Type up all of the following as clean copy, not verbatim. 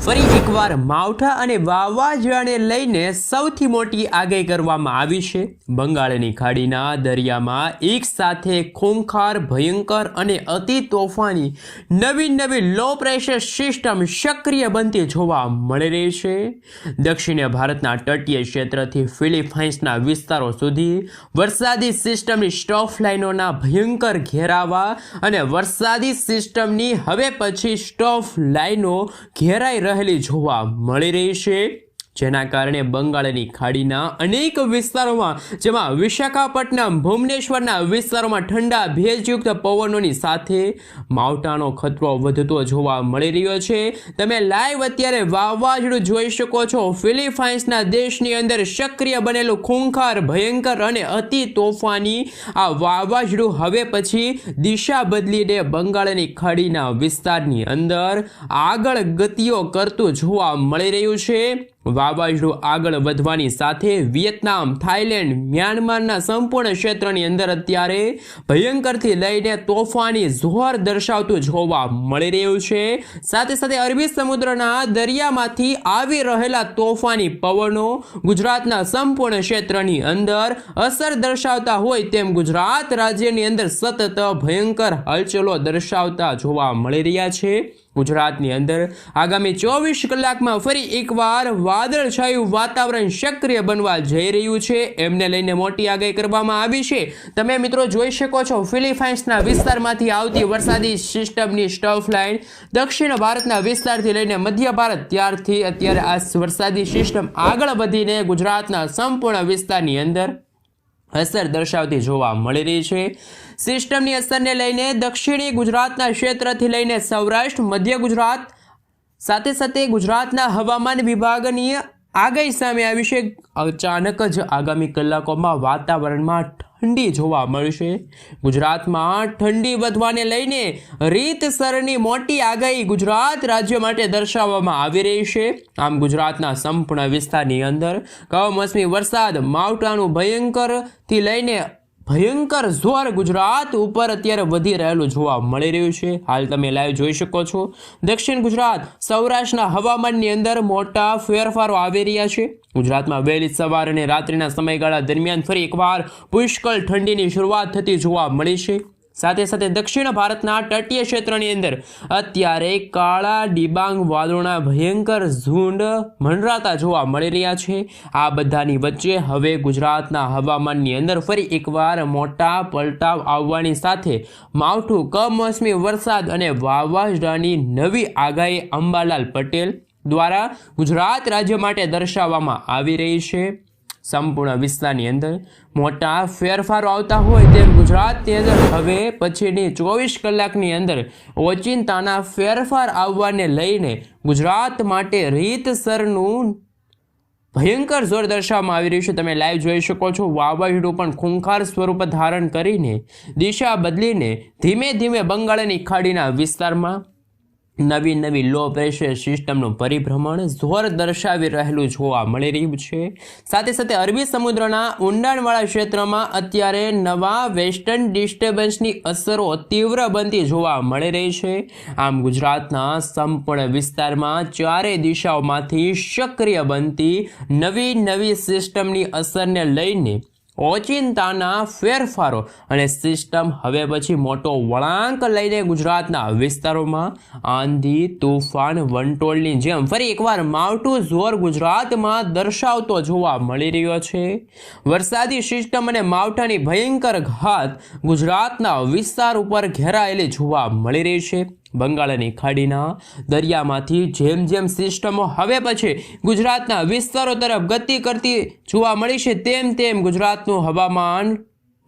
ફરી એકવાર માવઠા અને વાવાઝોડાને લઈને સૌથી મોટી આગાહી કરવામાં આવી છે। બંગાળની ખાડીના દરિયામાં એક સાથે ખૂંખાર, ભયંકર અને અતિ તોફાની નવી લો પ્રેશર સિસ્ટમ સક્રિય બનતી જોવા મળી રહી છે। દક્ષિણીય ભારતના તટીય ક્ષેત્રથી ફિલિપાઇન્સના વિસ્તારો સુધી વરસાદી સિસ્ટમની સ્ટોફ લાઇનોના ભયંકર ઘેરાવા અને વરસાદી સિસ્ટમની હવે પછી સ્ટોફ લાઇનો ઘેરાઈ રહેલી જોવા મળી રહી છે, જેના કારણે બંગાળની ખાડીના અનેક વિસ્તારોમાં જેમાં વિશાખાપટ્ટનમ, ભુવનેશ્વરના વિસ્તારોમાં ઠંડા ભેજયુક્ત પવનોની સાથે માવઠાનો ખતરો વધતો જોવા મળી રહ્યો છે। તમે લાઈવ અત્યારે વાવાઝોડું જોઈ શકો છો। ફિલિપાઇન્સના દેશની અંદર સક્રિય બનેલું ખૂંખાર, ભયંકર અને અતિ તોફાની આ વાવાઝોડું હવે પછી દિશા બદલીને બંગાળની ખાડીના વિસ્તારની અંદર આગળ ગતિઓ કરતું જોવા મળી રહ્યું છે। વાવાઝોડું આગળ વધવાની સાથે વિયેતનામ, થાઈલેન્ડ, મ્યાનમારના સંપૂર્ણ ક્ષેત્રની અંદર અત્યારે ભયંકરથી લઈને તોફાની જોર દર્શાવતું જોવા મળી રહ્યું છે। સાથે સાથે અરબી સમુદ્રના દરિયામાંથી આવી રહેલા તોફાની પવનો ગુજરાતના સંપૂર્ણ ક્ષેત્રની અંદર અસર દર્શાવતા હોય તેમ ગુજરાત રાજ્યની અંદર સતત ભયંકર હલચલો દર્શાવતા જોવા મળી રહ્યા છે। ગુજરાતની અંદર આગામી 24 કલાકમાં ફરી એકવાર વાદળછાયું વાતાવરણ સક્રિય બનવા જઈ રહ્યું છે, એમને લઈને મોટી આગાહી કરવામાં આવી છે। તમે મિત્રો જોઈ શકો છો ફિલિપાઇન્સના વિસ્તારમાંથી આવતી વરસાદી સિસ્ટમની સ્ટફ લાઇન દક્ષિણ ભારતના વિસ્તારથી લઈને મધ્ય ભારત ત્યારથી અત્યારે આ વરસાદી સિસ્ટમ આગળ વધીને ગુજરાતના સંપૂર્ણ વિસ્તારની અંદર અસર દર્શાવતી જોવા મળી રહી છે। સિસ્ટમની અસરને લઈને દક્ષિણી ગુજરાતના ક્ષેત્રથી લઈને સૌરાષ્ટ્ર, મધ્ય ગુજરાત સાથે સાથે ગુજરાતના હવામાન વિભાગની આગાહી સામે આવી છે। અચાનક જ આગામી કલાકોમાં વાતાવરણમાં ઠંડી જોવા મળશે। ગુજરાતમાં ઠંડી વધવાને લઈને રીતસરની મોટી આગાહી ગુજરાત રાજ્ય માટે દર્શાવવામાં આવી રહી છે। આમ ગુજરાતના સંપૂર્ણ વિસ્તારની અંદર કમોસમી વરસાદ, માવઠાનું ભયંકરથી લઈને ભયંકર જોર ગુજરાત ઉપર અત્યારે વધી રહેલું જોવા મળી રહ્યું છે। હાલ તમે લાઈવ જોઈ શકો છો દક્ષિણ ગુજરાત, સૌરાષ્ટ્રના હવામાનની અંદર મોટા ફેરફારો આવી રહ્યા છે। ગુજરાતમાં વહેલી સવાર અને રાત્રિના સમયગાળા દરમિયાન ફરી એકવાર પુષ્કળ ઠંડીની શરૂઆત થતી જોવા મળી છે। સાથે સાથે દક્ષિણ ભારતના તટીય ક્ષેત્રની અંદર અત્યારે કાળા ડિબાંગ વાદળોના ભયંકર ઝુંડ મંડરાતા જોવા મળી રહ્યા છે। આ બધાની વચ્ચે હવે ગુજરાતના હવામાનની અંદર ફરી એકવાર મોટા પલટાવ આવવાની સાથે માવઠું, કમોસમી વરસાદ અને વાવાઝોડાની નવી આગાહી અંબાલાલ પટેલ દ્વારા ગુજરાત રાજ્ય માટે દર્શાવવામાં આવી રહી છે। સંપૂર્ણ વિસ્તારની અંદર મોટા ફેરફારો આવતા હોય તેમ ગુજરાતની અંદર હવે પછીની 24 કલાકની અંદર ઓચિંતાના ફેરફાર આવવાને લઈને ગુજરાત માટે રીતસરનું ભયંકર જોર દર્શાવવામાં આવી રહ્યું છે। તમે લાઈવ જોઈ શકો છો વાવાઝોડું પણ ખૂંખાર સ્વરૂપ ધારણ કરીને દિશા બદલીને ધીમે ધીમે બંગાળની ખાડીના વિસ્તારમાં નવી લો પ્રેશર સિસ્ટમનું પરિભ્રમણ જોર દર્શાવી રહેલું જોવા મળી રહ્યું છે। સાથે સાથે અરબી સમુદ્રના ઊંડાણવાળા ક્ષેત્રમાં અત્યારે નવા વેસ્ટર્ન ડિસ્ટર્બન્સની અસરો તીવ્ર બનતી જોવા મળી રહી છે। આમ ગુજરાતના સંપૂર્ણ વિસ્તારમાં ચારે દિશાઓમાંથી સક્રિય બનતી નવી સિસ્ટમની અસરને લઈને ઓચિંતાના ફેરફારો અને સિસ્ટમ હવે પછી મોટો વળાંક લઈને ગુજરાતના વિસ્તારોમાં આંધી, તોફાન, વંટોળની જેમ ફરી એકવાર માવઠું જોર ગુજરાતમાં દર્શાવતો જોવા મળી રહ્યો છે। વરસાદી સિસ્ટમ અને માવઠાની ભયંકર ઘાત ગુજરાતના વિસ્તાર ઉપર ઘેરાયેલી જોવા મળી રહી છે। બંગાળની ખાડીના દરિયામાંથી જેમ સિસ્ટમો હવે પછી ગુજરાતના વિસ્તારો તરફ ગતિ કરતી જોવા મળી છે તેમ ગુજરાતનું હવામાન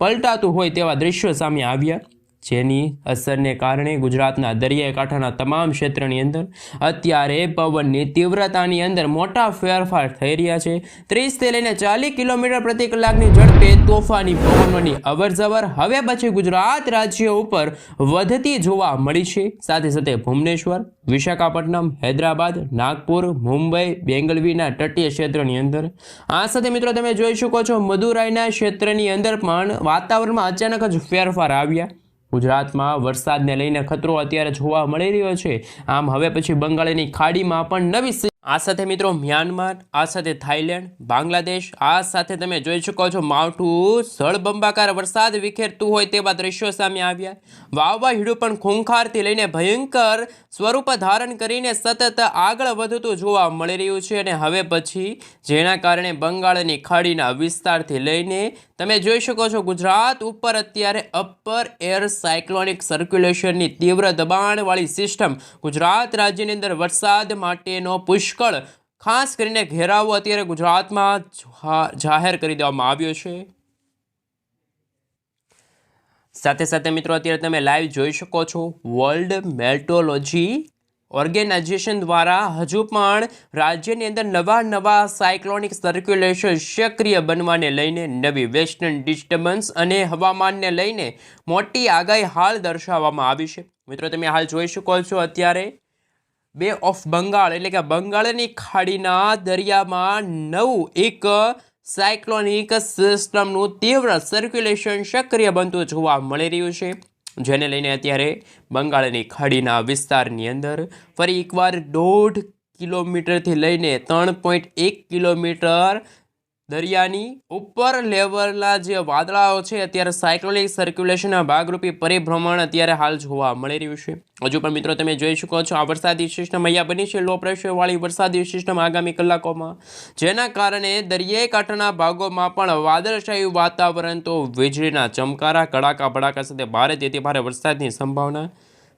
પલટાતું હોય તેવા દ્રશ્યો સામે આવ્યા, જેની અસરને કારણે ગુજરાતના દરિયાઈ કાંઠાના તમામ ક્ષેત્રની અંદર અત્યારે પવનની તીવ્રતાની અંદર મોટા ફેરફાર થઈ રહ્યા છે। 30થી લઈને 40 કિલોમીટર પ્રતિ કલાકની ઝડપે તોફાની પવનોની અવરજવર હવે પછી ગુજરાત રાજ્ય ઉપર વધતી જોવા મળી છે। સાથે સાથે ભુવનેશ્વર, વિશાખાપટ્ટનમ, હૈદરાબાદ, નાગપુર, મુંબઈ, બેંગલવીના તટીય ક્ષેત્રની અંદર આ સાથે મિત્રો તમે જોઈ શકો છો મદુરાઈના ક્ષેત્રની અંદર પણ વાતાવરણમાં અચાનક જ ફેરફાર આવ્યા। ગુજરાતમાં વરસાદને લઈને ખતરો અત્યારે જોવા મળી રહ્યો છે। આમ હવે પછી બંગાળની ખાડીમાં પણ નવી આ સાથે મિત્રો મ્યાનમાર, આ સાથે થાઈલેન્ડ, બાંગ્લાદેશ, આ સાથે તમે જોઈ શકો છો માવઠું જળબંબાકાર વરસાદ વિખેરતું હોય તેવા દ્રશ્યો સામે આવ્યા। વાવાઝોડું પણ ખૂંખારથી લઈને ભયંકર સ્વરૂપ ધારણ કરીને સતત આગળ વધતું જોવા મળી રહ્યું છે અને હવે પછી જેના કારણે બંગાળની ખાડીના વિસ્તારથી લઈને તમે જોઈ શકો છો ગુજરાત ઉપર અત્યારે અપર એર સાયક્લોનિક સર્ક્યુલેશનની તીવ્ર દબાણવાળી સિસ્ટમ ગુજરાત રાજ્યની અંદર વરસાદ માટેનો પુષ્કળ ખાસ કરીને ઘેરાવો અત્યારે ગુજરાતમાં જાહેર કરી દેવામાં આવ્યો છે। સાથે સાથે મિત્રો અત્યારે તમે લાઈવ જોઈ શકો છો વર્લ્ડ મેટ્રોલોજી ઓર્ગેનાઇઝેશન દ્વારા હજુ પણ રાજ્યની અંદર નવા સાયક્લોનિક સર્ક્યુલેશન સક્રિય બનવાને લઈને નવી વેસ્ટર્ન ડિસ્ટર્બન્સ અને હવામાનને લઈને મોટી આગાહી હાલ દર્શાવવામાં આવી છે। મિત્રો તમે હાલ જોઈ શકો છો અત્યારે બે ઓફ બંગાળ એટલે કે બંગાળની ખાડીના દરિયામાં નવું એક સાયક્લોનિક સિસ્ટમનું તીવ્ર સર્ક્યુલેશન સક્રિય બનતું જોવા મળી રહ્યું છે, જેને લઈને અત્યારે બંગાળની ખાડીના વિસ્તારની અંદર ફરી એકવાર 1.5 કિલોમીટરથી લઈને 3.1 કિલોમીટર દરિયાની ઉપર લેવલના જે વાદળાઓ છે અત્યારે સાયક્લોનિક સર્ક્યુલેશનના ભાગરૂપે પરિભ્રમણ અત્યારે હાલ જોવા મળી રહ્યું છે। હજુ પણ મિત્રો તમે જોઈ શકો છો આ વરસાદી સિસ્ટમ અહીંયા બની છે લો પ્રેશરવાળી વરસાદી સિસ્ટમ આગામી કલાકોમાં, જેના કારણે દરિયાઈ કાંઠાના ભાગોમાં પણ વાદળછાયું વાતાવરણ તો વીજળીના ચમકારા કડાકા ભડાકા સાથે ભારેથી ભારે વરસાદની સંભાવના।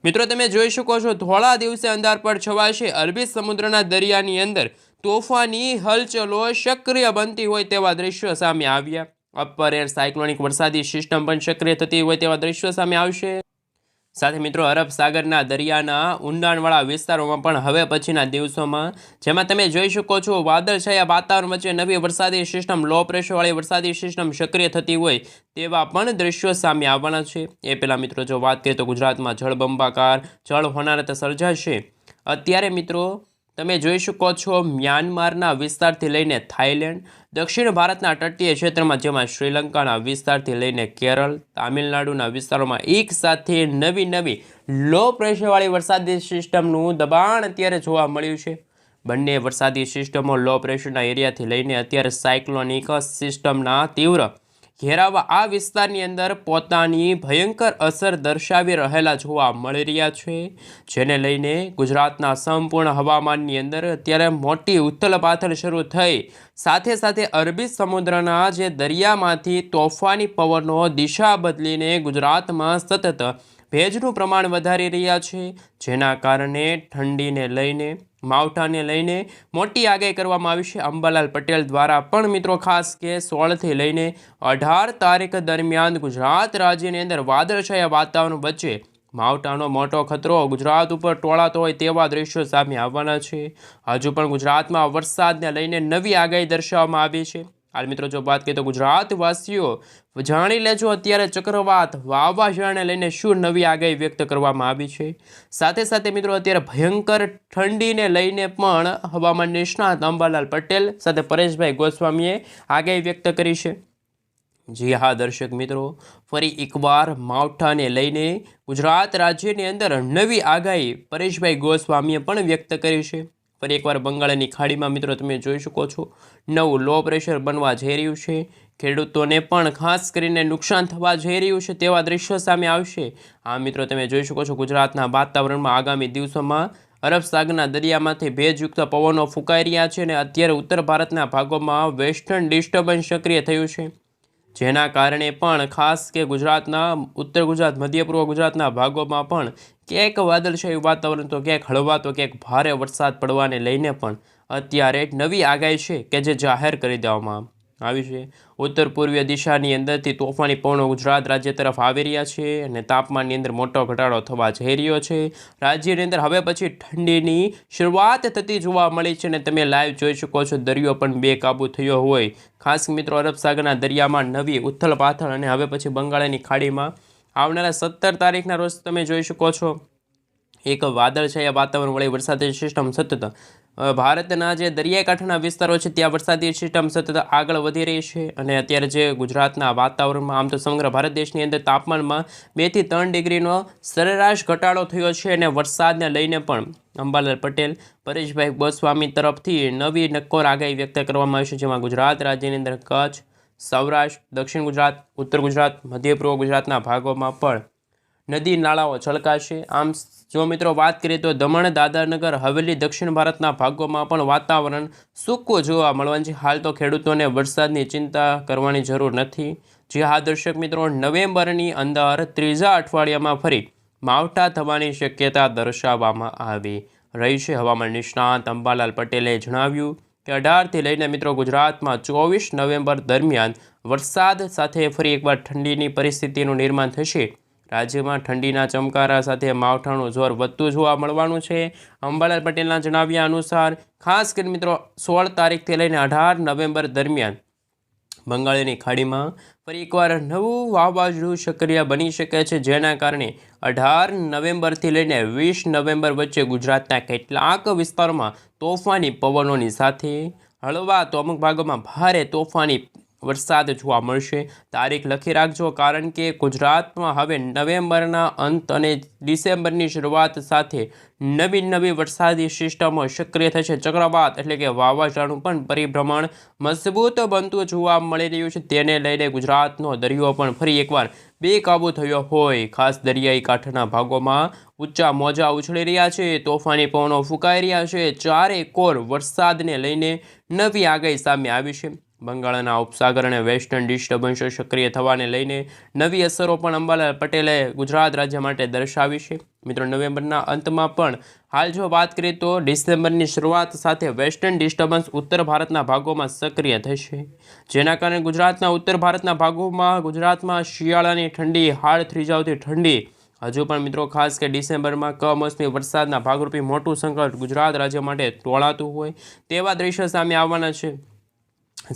મિત્રો તમે જોઈ શકો છો થોડા દિવસે અંધારપટ છવાશે, અરબી સમુદ્રના દરિયાની અંદર તોફાની હલચલો સક્રિય બનતી હોય તેવા દ્રશ્યો સામે આવ્યા। અપર એર સાયક્લોનિક વરસાદી સિસ્ટમ પણ સક્રિય થતી હોય તેવા દ્રશ્યો સામે આવશે। સાથે મિત્રો અરબ સાગરના દરિયાના ઊંડાણવાળા વિસ્તારોમાં પણ હવે પછીના દિવસોમાં જેમાં તમે જોઈ શકો છો વાદળછાયા વાતાવરણ વચ્ચે નવી વરસાદી સિસ્ટમ લો પ્રેશરવાળી વરસાદી સિસ્ટમ સક્રિય થતી હોય તેવા પણ દ્રશ્યો સામે આવવાના છે। એ પહેલાં મિત્રો જો વાત કરીએ તો ગુજરાતમાં જળબંબાકાર જળ હોનારત સર્જાશે। અત્યારે મિત્રો તમે જોઈ શકો છો મ્યાનમારના વિસ્તારથી લઈને થાઈલેન્ડ, દક્ષિણ ભારતના તટીય ક્ષેત્રમાં જેમાં શ્રીલંકાના વિસ્તારથી લઈને કેરળ, તામિલનાડુના વિસ્તારોમાં એક સાથે નવી લો પ્રેશરવાળી વરસાદી સિસ્ટમનું દબાણ અત્યારે જોવા મળ્યું છે। બંને વરસાદી સિસ્ટમો લો પ્રેશરના એરિયાથી લઈને અત્યારે સાયક્લોનિક સિસ્ટમના તીવ્ર ઘેરાવા આ વિસ્તારની અંદર પોતાની ભયંકર અસર દર્શાવી રહેલા જોવા મળી રહ્યા છે, જેને લઈને ગુજરાતના સંપૂર્ણ હવામાનની અંદર અત્યારે મોટી ઉથલપાથલ શરૂ થઈ સાથે સાથે અરબી સમુદ્રના જે દરિયામાંથી તોફાની પવનો દિશા બદલીને ગુજરાતમાં સતત ભેજનું પ્રમાણ વધારી રહ્યા છે, જેના કારણે ઠંડીને લઈને માવઠાને લઈને મોટી આગાહી કરવામાં આવી છે। અંબાલાલ પટેલ દ્વારા પણ મિત્રો ખાસ કે 16થી લઈને 18 તારીખ દરમિયાન ગુજરાત રાજ્યની અંદર વાદળછાયા વાતાવરણ વચ્ચે માવઠાનો મોટો ખતરો ગુજરાત ઉપર ટોળાતો હોય તેવા દ્રશ્યો સામે આવવાના છે। હજુ પણ ગુજરાતમાં વરસાદને લઈને નવી આગાહી દર્શાવવામાં આવી છે। હાલ મિત્રો જો વાત કરીએ તો ગુજરાતવાસીઓ જાણી લેજો અત્યારે ચક્રવાત વાવાઝોડાને લઈને શું નવી આગાહી વ્યક્ત કરવામાં આવી છે। સાથે સાથે મિત્રો અત્યારે ભયંકર ઠંડીને લઈને પણ હવામાન નિષ્ણાત અંબાલાલ પટેલ સાથે પરેશભાઈ ગોસ્વામીએ આગાહી વ્યક્ત કરી છે। જી હા દર્શક મિત્રો, ફરી એકવાર માવઠાને લઈને ગુજરાત રાજ્યની અંદર નવી આગાહી પરેશભાઈ ગોસ્વામીએ પણ વ્યક્ત કરી છે। ફરી એકવાર બંગાળની ખાડીમાં મિત્રો તમે જોઈ શકો છો નવું લો પ્રેશર બનવા જઈ રહ્યું છે, ખેડૂતોને પણ ખાસ કરીને નુકસાન થવા જઈ રહ્યું છે તેવા દ્રશ્યો સામે આવશે। આ મિત્રો તમે જોઈ શકો છો ગુજરાતના વાતાવરણમાં આગામી દિવસોમાં અરબ સાગરના દરિયામાંથી ભેજયુક્ત પવનો ફૂંકાઈ રહ્યા છે અને અત્યારે ઉત્તર ભારતના ભાગોમાં વેસ્ટર્ન ડિસ્ટર્બન્સ સક્રિય થયું છે, જેના કારણે પણ ખાસ કે ગુજરાતના ઉત્તર ગુજરાત મધ્ય પૂર્વ ગુજરાતના ભાગોમાં પણ ક્યાંક વાદળછાયું વાતાવરણ તો ક્યાંક હળવા તો ક્યાંક ભારે વરસાદ પડવાને લઈને પણ અત્યારે નવી આગાહી છે કે જે જાહેર કરી દેવામાં આવી છે। ઉત્તર પૂર્વીય દિશાની અંદરથી તોફાની પવનો ગુજરાત રાજ્ય તરફ આવી રહ્યા છે અને તાપમાનની અંદર મોટો ઘટાડો થવા જઈ રહ્યો છે। રાજ્યની અંદર હવે પછી ઠંડીની શરૂઆત થતી જોવા મળી છે અને તમે લાઈવ જોઈ શકો છો દરિયો પણ બેકાબૂ થયો હોય। ખાસ મિત્રો અરબ સાગરના દરિયામાં નવી ઉથલપાથલ અને હવે પછી બંગાળની ખાડીમાં આવનારા 17 તારીખના રોજ તમે જોઈ શકો છો એક વાદળછાયા વાતાવરણવાળી વરસાદી સિસ્ટમ સતત ભારતના જે દરિયાઈ કાંઠાના વિસ્તારો છે ત્યાં વરસાદી સિસ્ટમ સતત આગળ વધી રહી છે અને અત્યારે જે ગુજરાતના વાતાવરણમાં આમ તો સમગ્ર ભારત દેશની અંદર તાપમાનમાં 2 થી 3 ડિગ્રીનો સરેરાશ ઘટાડો થયો છે અને વરસાદને લઈને પણ અંબાલાલ પટેલ પરેશભાઈ ગોસ્વામી તરફથી નવી નક્કોર આગાહી વ્યક્ત કરવામાં આવી છે, જેમાં ગુજરાત રાજ્યની અંદર કચ્છ, સૌરાષ્ટ્ર, દક્ષિણ ગુજરાત, ઉત્તર ગુજરાત, મધ્ય પૂર્વ ગુજરાતના ભાગોમાં પણ નદી નાળાઓ છલકાશે। આમ જો મિત્રો વાત કરીએ તો દમણ, દાદરાનગર હવેલી, દક્ષિણ ભારતના ભાગોમાં પણ વાતાવરણ સૂકું જોવા મળવાનું છે। હાલ તો ખેડૂતોને વરસાદની ચિંતા કરવાની જરૂર નથી। જે હા દર્શક મિત્રો, નવેમ્બરની અંદર ત્રીજા અઠવાડિયામાં ફરી માવઠા થવાની શક્યતા દર્શાવવામાં આવી રહી છે। હવામાન નિષ્ણાત અંબાલાલ પટેલે જણાવ્યું કે 18થી લઈને મિત્રો ગુજરાતમાં 24 નવેમ્બર દરમિયાન વરસાદ સાથે ફરી એકવાર ઠંડીની પરિસ્થિતિનું નિર્માણ થશે। રાજ્યમાં ઠંડીના ચમકારા સાથે માવઠાનું જોર વધતું જોવા મળવાનું છે। અંબાલાલ પટેલના જણાવ્યા અનુસાર ખાસ કરીને મિત્રો 16 તારીખથી લઈને 18 નવેમ્બર દરમિયાન બંગાળની ખાડીમાં ફરી એકવાર નવું વાવાઝોડું સક્રિય બની શકે છે, જેના કારણે 18 નવેમ્બરથી લઈને 20 નવેમ્બર વચ્ચે ગુજરાતના કેટલાક વિસ્તારોમાં તોફાની પવનોની સાથે હળવા તો અમુક ભાગોમાં ભારે તોફાની વરસાદ જોવા મળશે। તારીખ લખી રાખજો, કારણ કે ગુજરાતમાં હવે નવેમ્બરના અંત અને ડિસેમ્બરની શરૂઆત સાથે નવી વરસાદી સિસ્ટમો સક્રિય થશે। ચક્રવાત એટલે કે વાવાઝોડાનું પણ પરિભ્રમણ મજબૂત બનતું જોવા મળી રહ્યું છે। તેને લઈને ગુજરાતનો દરિયો પણ ફરી એકવાર બેકાબૂ થયો હોય। ખાસ દરિયાઈ કાંઠાના ભાગોમાં ઊંચા મોજા ઉછળી રહ્યા છે, તોફાની પવનો ફૂંકાઈ રહ્યા છે। ચારે કોર વરસાદને લઈને નવી આગાહી સામે આવી છે। બંગાળના ઉપસાગર અને વેસ્ટર્ન ડિસ્ટર્બન્સ સક્રિય થવાને લઈને નવી અસરો પણ અંબાલાલ પટેલે ગુજરાત રાજ્ય માટે દર્શાવી છે। મિત્રો નવેમ્બરના અંતમાં પણ હાલ જો વાત કરીએ તો ડિસેમ્બરની શરૂઆત સાથે વેસ્ટર્ન ડિસ્ટર્બન્સ ઉત્તર ભારતના ભાગોમાં સક્રિય થશે, જેના કારણે ગુજરાતના ઉત્તર ભારતના ભાગોમાં ગુજરાતમાં શિયાળાની ઠંડી હાડ થીજાવતી ઠંડી હજુ પણ મિત્રો ખાસ કે ડિસેમ્બરમાં કમોસમી વરસાદના ભાગરૂપે મોટું સંકટ ગુજરાત રાજ્ય માટે ટોળાતું હોય તેવા દ્રશ્યો સામે આવવાના છે।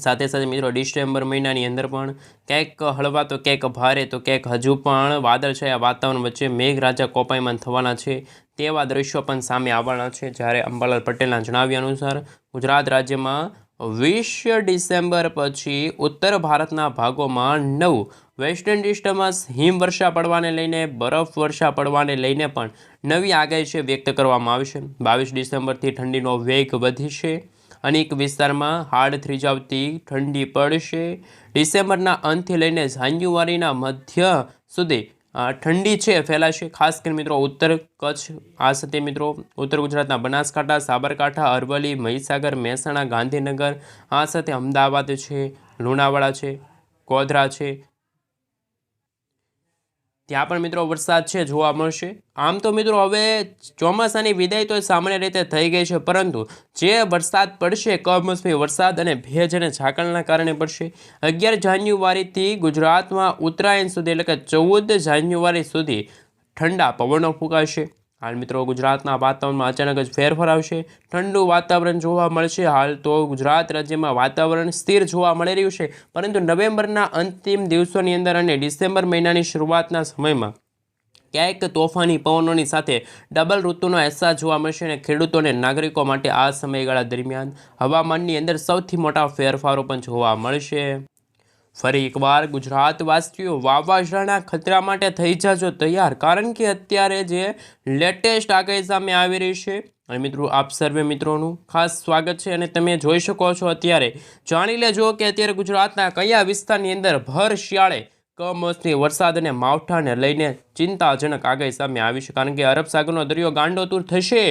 સાથે સાથે મિત્રો ડિસેમ્બર મહિનાની અંદર પણ ક્યાંક હળવા તો ક્યાંક ભારે તો ક્યાંક હજુ પણ વાદળછાયા વાતાવરણ વચ્ચે મેઘરાજા કોપાયમાન થવાના છે તેવા દ્રશ્યો પણ સામે આવવાના છે। જ્યારે અંબાલાલ પટેલના જણાવ્યા અનુસાર ગુજરાત રાજ્યમાં 20 ડિસેમ્બર પછી ઉત્તર ભારતના ભાગોમાં નવું વેસ્ટર્ન ડિસ્ટર્બન્સ હિમવર્ષા પડવાને લઈને બરફ વર્ષા પડવાને લઈને પણ નવી આગાહી છે વ્યક્ત કરવામાં આવી છે। 22 ડિસેમ્બરથી ઠંડીનો વેગ વધશે, અનેક વિસ્તારમાં હાડ થીજાવતી ઠંડી પડશે। ડિસેમ્બરના અંતથી લઈને જાન્યુઆરીના મધ્ય સુધી ઠંડી છે ફેલાશે। ખાસ કરીને મિત્રો ઉત્તર કચ્છ આ સાથે મિત્રો ઉત્તર ગુજરાતના બનાસકાંઠા, સાબરકાંઠા, અરવલ્લી, મહીસાગર, મહેસાણા, ગાંધીનગર આ સાથે અમદાવાદ છે, લુણાવાડા છે, ગોધરા છે, ત્યાં પણ મિત્રો વરસાદ છે જોવા મળશે। આમ તો મિત્રો હવે ચોમાસાની વિદાય તો સામાન્ય રીતે થઈ ગઈ છે, પરંતુ જે વરસાદ પડશે કમોસમી વરસાદ અને ભેજ અને ઝાકળના કારણે પડશે। 11 જાન્યુઆરીથી ગુજરાતમાં ઉત્તરાયણ સુધી એટલે કે 14 જાન્યુઆરી સુધી ઠંડા પવનો ફૂંકાશે। હાલ મિત્રો ગુજરાતના વાતાવરણમાં અચાનક જ ફેરફાર આવશે, ઠંડુ વાતાવરણ જોવા મળશે। હાલ તો ગુજરાત રાજ્યમાં વાતાવરણ સ્થિર જોવા મળી રહ્યું છે, પરંતુ નવેમ્બરના અંતિમ દિવસોની અંદર અને ડિસેમ્બર મહિનાની શરૂઆતના સમયમાં ક્યાંક તોફાની પવનોની સાથે ડબલ ઋતુનો અહેસાસ જોવા મળશે અને ખેડૂતો અને નાગરિકો માટે આ સમયગાળા દરમિયાન હવામાનની અંદર સૌથી મોટા ફેરફારો પણ જોવા મળશે। ફરી એકવાર ગુજરાતવાસીઓ વાવાઝોડાના ખતરા માટે થઈ જાજો તૈયાર, કારણ કે અત્યારે જે લેટેસ્ટ આગાહી સામે આવી રહી છે અને મિત્રો આપ સર્વે મિત્રોનું ખાસ સ્વાગત છે અને તમે જોઈ શકો છો અત્યારે જાણી લેજો કે અત્યારે ગુજરાતના કયા વિસ્તારની અંદર ભર શિયાળે કમોસમી વરસાદ અને માવઠાને લઈને ચિંતાજનક આગાહી સામે આવી છે, કારણ કે અરબ સાગરનો દરિયો ગાંડોતૂર થશે।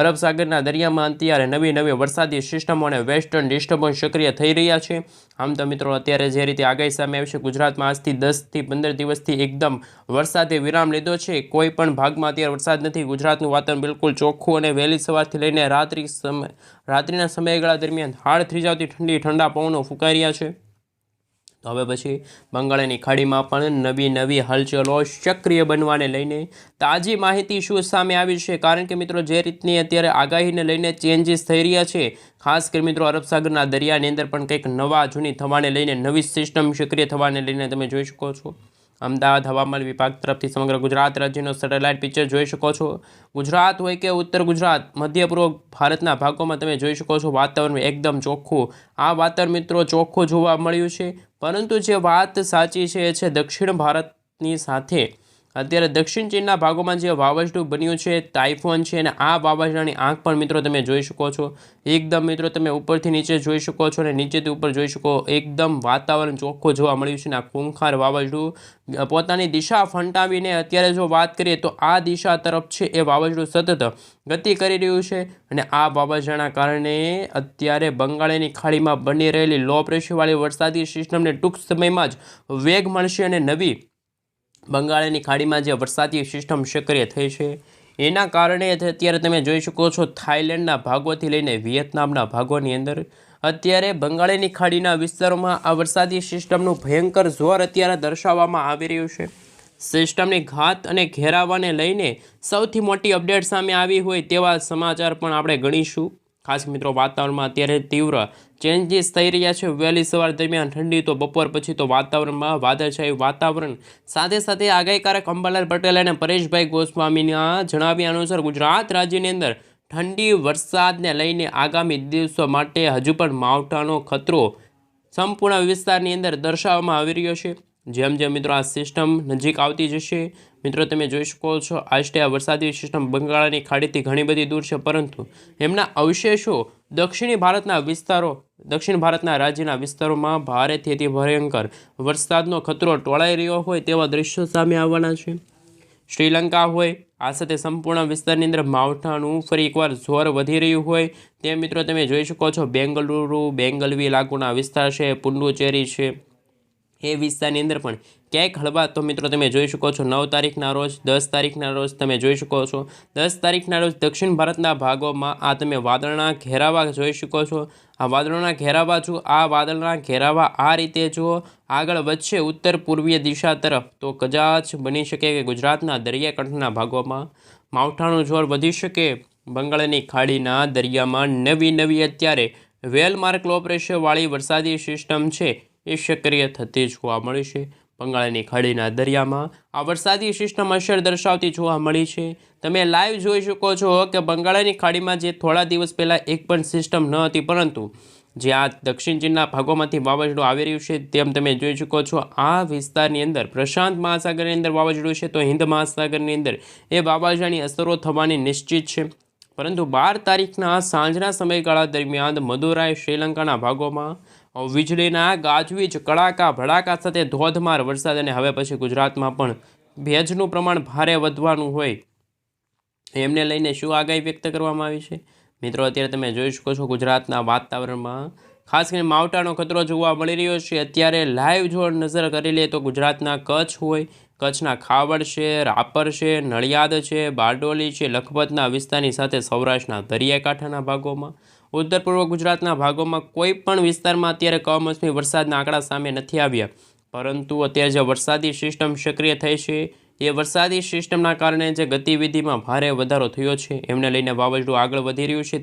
અરબ સાગરના દરિયામાં અત્યારે નવી વરસાદી સિસ્ટમો અને વેસ્ટર્ન ડિસ્ટર્બન્સ સક્રિય થઈ રહ્યા છે। આમ તો મિત્રો અત્યારે જે રીતે આગાહી સામે આવી છે, ગુજરાતમાં આજથી 10 થી 15 દિવસથી એકદમ વરસાદે વિરામ લીધો છે, કોઈ પણ ભાગમાં અત્યારે વરસાદ નથી। ગુજરાતનું વાતાવરણ બિલકુલ ચોખ્ખું અને વહેલી સવારથી લઈને રાત્રિના સમયગાળા દરમિયાન હાડ થીજાવતી ઠંડા પવનો ફૂંકાઈ રહ્યા છે। તો હવે પછી બંગાળની ખાડીમાં પણ નવી હલચલો સક્રિય બનવાને લઈને તાજી માહિતી શું સામે આવી છે, કારણ કે મિત્રો જે રીતની અત્યારે આગાહીને લઈને ચેન્જીસ થઈ રહ્યા છે, ખાસ કરી મિત્રો અરબ સાગરના દરિયાની અંદર પણ કંઈક નવા જૂની થવાને લઈને નવી સિસ્ટમ સક્રિય થવાને લઈને તમે જોઈ શકો છો। અમદાવાદ હવામાન વિભાગ તરફથી સમગ્ર ગુજરાત રાજ્યનો સેટેલાઇટ પિક્ચર જોઈ શકો છો. ગુજરાત હોય કે ઉત્તર ગુજરાત, મધ્ય પૂર્વ ભારતના ભાગોમાં તમે જોઈ શકો છો વાતાવરણ એકદમ ચોખ્ખું. આ વાતાવરણ મિત્રો ચોખ્ખું જોવા મળ્યું છે. પરંતુ જે વાત સાચી છે એ છે દક્ષિણ ભારતની સાથે અત્યારે દક્ષિણ ચીનના ભાગોમાં જે વાવાઝોડું બન્યું છે ટાઇફોન છે, અને આ વાવાઝોડાની આંખ પણ મિત્રો તમે જોઈ શકો છો. એકદમ મિત્રો તમે ઉપરથી નીચે જોઈ શકો છો અને નીચેથી ઉપર જોઈ શકો. એકદમ વાતાવરણ ચોખ્ખું જોવા મળ્યું છે. અને આ ખૂંખાર વાવાઝોડું પોતાની દિશા ફંટાવીને અત્યારે જો વાત કરીએ તો આ દિશા તરફ છે એ વાવાઝોડું સતત ગતિ કરી રહ્યું છે. અને આ વાવાઝોડાના કારણે અત્યારે બંગાળની ખાડીમાં બની રહેલી લો પ્રેશરવાળી વરસાદી સિસ્ટમને ટૂંક સમયમાં જ વેગ મળશે. અને નવી બંગાળની ખાડીમાં જે વરસાદી સિસ્ટમ સક્રિય થઈ છે એના કારણે અત્યારે તમે જોઈ શકો છો થાઇલેન્ડના ભાગોથી લઈને વિયેતનામના ભાગોની અંદર અત્યારે બંગાળની ખાડીના વિસ્તારોમાં આ વરસાદી સિસ્ટમનું ભયંકર જોર અત્યારે દર્શાવવામાં આવી રહ્યું છે. સિસ્ટમની ઘાત અને ઘેરાવાને લઈને સૌથી મોટી અપડેટ સામે આવી હોય તેવા સમાચાર પણ આપણે ગણીશું. ખાસ મિત્રો વાતાવરણમાં અત્યારે તીવ્ર ચેન્જીસ થઈ રહ્યા છે. વહેલી સવાર દરમિયાન ઠંડી તો બપોર પછી તો વાતાવરણમાં વાદળછાયું વાતાવરણ સાથે સાથે આગાહીકારક અંબાલાલ પટેલ અને પરેશભાઈ ગોસ્વામીના જણાવ્યા અનુસાર ગુજરાત રાજ્યની અંદર ઠંડી વરસાદને લઈને આગામી દિવસો માટે હજુ પણ માવઠાનો ખતરો સંપૂર્ણ વિસ્તારની અંદર દર્શાવવામાં આવી રહ્યો છે. જેમ જેમ મિત્રો આ સિસ્ટમ નજીક આવતી જશે મિત્રો તમે જોઈ શકો છો આસ્તે આ વરસાદી સિસ્ટમ બંગાળની ખાડીથી ઘણી બધી દૂર છે, પરંતુ એમના અવશેષો દક્ષિણ ભારતના રાજ્યના વિસ્તારોમાં ભારેથી અતિ ભયંકર વરસાદનો ખતરો ટોળાઈ રહ્યો હોય તેવા દ્રશ્યો સામે આવવાના છે. શ્રીલંકા હોય આ સાથે સંપૂર્ણ વિસ્તારની અંદર માવઠાનું ફરી એકવાર જોર વધી રહ્યું હોય તે મિત્રો તમે જોઈ શકો છો. બેંગલુરુ બેંગલવી લાગુના વિસ્તાર છે, પુડુચેરી છે, એ વિસ્તારની અંદર પણ ક્યાંક હળવા તો મિત્રો તમે જોઈ શકો છો 9 તારીખના રોજ 10 તારીખના રોજ તમે જોઈ શકો છો 10 તારીખના રોજ દક્ષિણ ભારતના ભાગોમાં આ તમે વાદળના ઘેરાવા જોઈ શકો છો. આ વાદળના ઘેરાવા આ રીતે જો આગળ વધશે ઉત્તર પૂર્વીય દિશા તરફ તો કદાચ બની શકે કે ગુજરાતના દરિયાકાંઠાના ભાગોમાં માવઠાનું જોર વધી શકે. બંગાળની ખાડીના દરિયામાં નવી અત્યારે વેલમાર્ક લો પ્રેશરવાળી વરસાદી સિસ્ટમ છે એ સક્રિય થતી જોવા મળી છે. બંગાળની ખાડીના દરિયામાં આ વરસાદી સિસ્ટમ અસર દર્શાવતી જોવા મળી છે. તમે લાઈવ જોઈ શકો છો કે બંગાળની ખાડીમાં જે થોડા દિવસ પહેલાં એક પણ સિસ્ટમ ન હતી, પરંતુ જે આ દક્ષિણ ચીનના ભાગોમાંથી વાવાઝોડું આવી રહ્યું છે તેમ તમે જોઈ શકો છો આ વિસ્તારની અંદર પ્રશાંત મહાસાગરની અંદર વાવાઝોડું છે, તો હિન્દ મહાસાગરની અંદર એ વાવાઝોડાની અસરો થવાની નિશ્ચિત છે. પરંતુ 12 તારીખના સાંજના સમયગાળા દરમિયાન મદુરાઈ શ્રીલંકાના ભાગોમાં વીજળીના ગાજવીજ કડાકા ભડાકા સાથે ધોધમાર વરસાદ અને હવે પછી ગુજરાતમાં પણ ભેજનું પ્રમાણ ભારે વધવાનું હોય એમને લઈને શું આગાહી વ્યક્ત કરવામાં આવી છે મિત્રો અત્યારે તમે જોઈ શકો છો. ગુજરાતના વાતાવરણમાં ખાસ કરીને માવઠાનો ખતરો જોવા મળી રહ્યો છે. અત્યારે લાઈવ જો નજર કરી લઈએ તો ગુજરાતના કચ્છ હોય, કચ્છના ખાવડ છે, રાપર છે, નડિયાદ છે, બારડોલી છે, લખપતના વિસ્તારની સાથે સૌરાષ્ટ્રના દરિયાકાંઠાના ભાગોમાં, ઉત્તર પૂર્વ ગુજરાતના ભાગોમાં કોઈ પણ વિસ્તારમાં અત્યારે કમોસમી વરસાદના આંકડા સામે નથી આવ્યા. પરંતુ અત્યારે જે વરસાદી સિસ્ટમ સક્રિય થઈ છે એ વરસાદી સિસ્ટમના કારણે જે ગતિવિધિમાં ભારે વધારો થયો છે એમને લઈને વાવાઝોડું આગળ વધી રહ્યું છે.